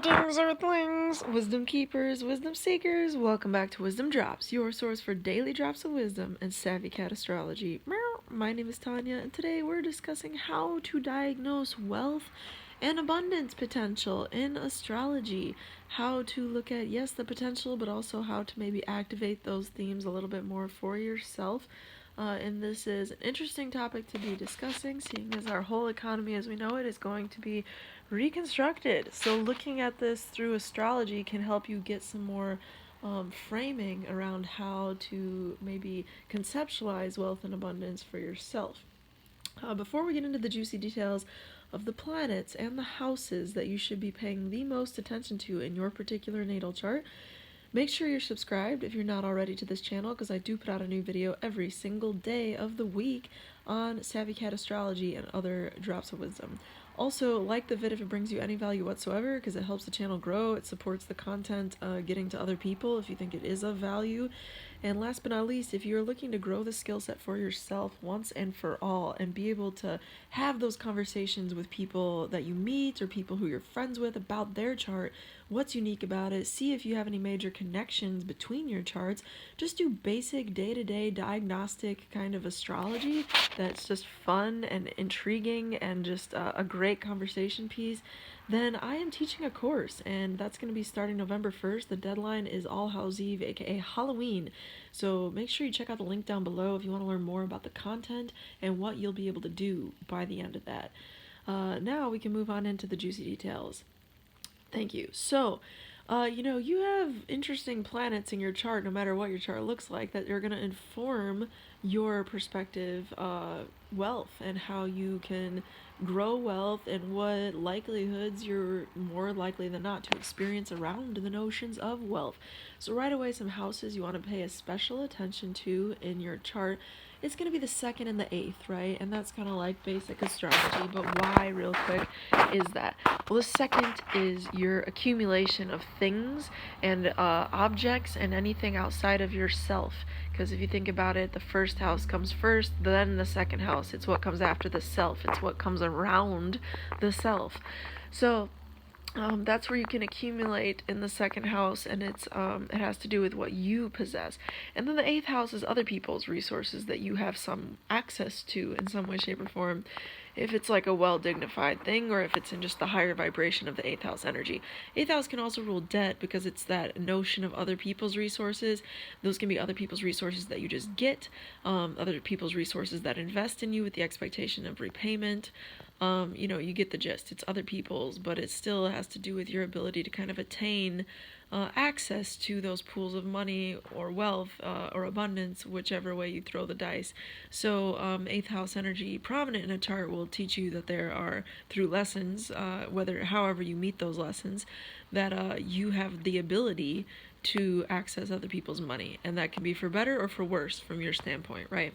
Greetings, Earthlings, wisdom keepers, wisdom seekers. Welcome back to WizdomDropz, your source for daily drops of wisdom and savvy cat astrology. My name is Tonia, and today we're discussing how to diagnose wealth and abundance potential in astrology. How to look at, yes, the potential, but also how to maybe activate those themes a little bit more for yourself. And this is an interesting topic to be discussing, seeing as our whole economy as we know it is going to be reconstructed. So looking at this through astrology can help you get some more framing around how to maybe conceptualize wealth and abundance for yourself. Before we get into the juicy details of the planets and the houses that you should be paying the most attention to in your particular natal chart, make sure you're subscribed if you're not already to this channel, because I do put out a new video every single day of the week on Savvy Cat Astrology and other drops of wisdom. Also, like the vid if it brings you any value whatsoever, because it helps the channel grow. It supports the content getting to other people if you think it is of value. And last but not least, if you're looking to grow the skill set for yourself once and for all and be able to have those conversations with people that you meet or people who you're friends with about their chart, what's unique about it, see if you have any major connections between your charts, just do basic day-to-day diagnostic kind of astrology that's just fun and intriguing and just a great conversation piece, then I am teaching a course, and that's going to be starting November 1st. The deadline is All Hallows Eve, aka Halloween. So make sure you check out the link down below if you want to learn more about the content and what you'll be able to do by the end of that. Now we can move on into the juicy details. Thank you. So, you have interesting planets in your chart, no matter what your chart looks like, that are going to inform your perspective wealth and how you can grow wealth and what likelihoods you're more likely than not to experience around the notions of wealth. So right away, some houses you want to pay a special attention to in your chart. It's going to be the 2nd and the 8th, right? And that's kind of like basic astrology, but why, real quick, is that? Well, the 2nd is your accumulation of things and objects and anything outside of yourself. Because if you think about it, the 1st house comes first, then the 2nd house. It's what comes after the self. It's what comes around the self. So that's where you can accumulate in the 2nd house, and it has to do with what you possess. And then the 8th house is other people's resources that you have some access to in some way, shape, or form. If it's like a well-dignified thing, or if it's in just the higher vibration of the 8th house energy. 8th house can also rule debt, because it's that notion of other people's resources. Those can be other people's resources that you just get, other people's resources that invest in you with the expectation of repayment. You get the gist. It's other people's, but it still has to do with your ability to kind of attain access to those pools of money or wealth or abundance, whichever way you throw the dice. So 8th house energy prominent in a chart will teach you that there are, through lessons, however you meet those lessons, that you have the ability to access other people's money, and that can be for better or for worse from your standpoint, right?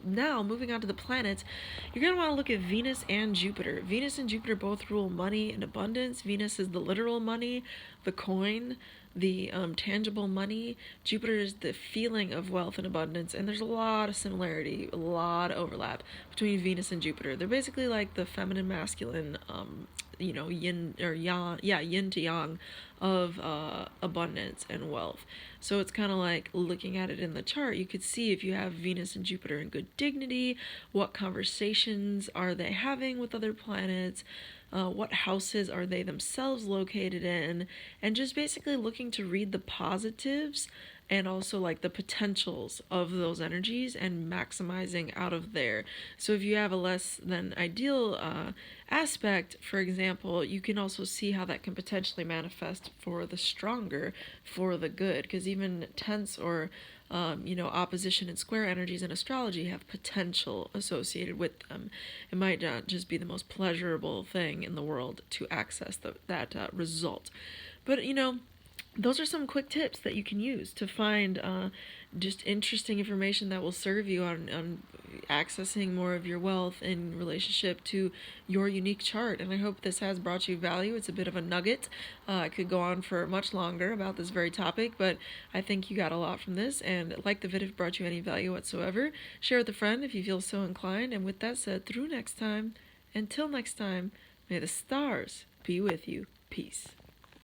Now, moving on to the planets, you're going to want to look at Venus and Jupiter. Venus and Jupiter both rule money and abundance. Venus is the literal money, the coin, the tangible money. Jupiter is the feeling of wealth and abundance, and there's a lot of similarity, a lot of overlap between Venus and Jupiter. They're basically like the feminine, masculine, yin or yang, yin to yang of abundance and wealth. So it's kind of like looking at it in the chart. You could see if you have Venus and Jupiter in good dignity, what conversations are they having with other planets, what houses are they themselves located in, and just basically looking to read the positives and also like the potentials of those energies and maximizing out of there. So if you have a less than ideal aspect, for example, you can also see how that can potentially manifest for the stronger, for the good, because even tense or opposition and square energies in astrology have potential associated with them. It might not just be the most pleasurable thing in the world to access that result. But, those are some quick tips that you can use to find just interesting information that will serve you on accessing more of your wealth in relationship to your unique chart. And I hope this has brought you value. It's a bit of a nugget. I could go on for much longer about this very topic, but I think you got a lot from this. And like the vid if it brought you any value whatsoever, share with a friend if you feel so inclined. And with that said, until next time, may the stars be with you. Peace.